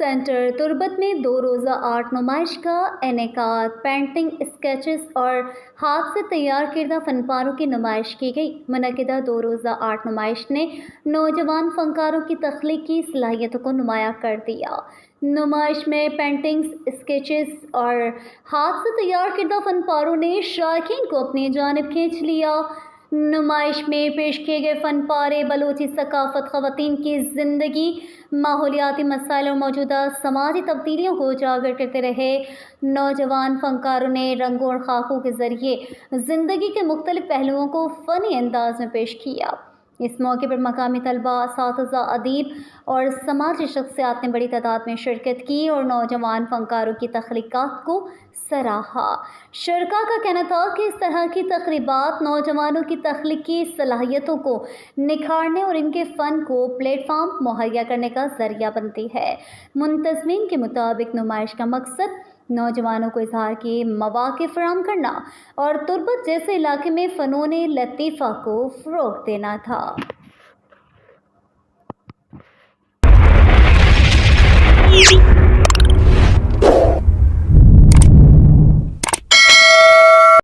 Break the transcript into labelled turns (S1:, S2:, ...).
S1: Centre Turbat में 2 रोज़ा art नुमाइश का इनेकाद। पेंटिंग, स्केचेस और हाथ से तैयार किरदा फनपारों की नुमाइश की गई। मुनक़िदा 2 रोज़ा आर्ट नुमाइश ने नौजवान फनकारों की तख्लीकी सलाहियतों को नुमाया कर दिया। नुमाइश में पेंटिंग्स, स्केचेस और हाथ से तैयार किरदा फनपारों ने शायकीन को अपनी जानिब खींच लिया। नुमाइश में पेश किए गए फन पारे बलोची सकाफत, ख़वातीन की ज़िंदगी, माहौलियाती मसाइल और मौजूदा समाजी तब्दीलियों को उजागर करते रहे। नौजवान फ़नकारों ने रंगों और खाकों के ज़रिए ज़िंदगी के मुख्तलिफ़ पहलुओं को फ़नी अंदाज में पेश किया। इस मौके पर मकामी तलबा, असातिज़ा, अदीब और समाजी शख्सियात ने बड़ी तादाद में शिरकत की और नौजवान फ़नकारों की तख्लीक़ात को सराहा। शरका का कहना था कि इस तरह की तक़रीबात नौजवानों की तख्लीकी सलाहियतों को निखारने और इनके फ़न को प्लेटफॉर्म मुहैया करने का ज़रिया बनती है। मुंतज़मीन के मुताबिक नुमाइश का मकसद नौजवानों को इज़हार के मौक़े फ़राहम करना और तुर्बत जैसे इलाके में फ़नून लतीफ़ा को फ़रोग़ देना था।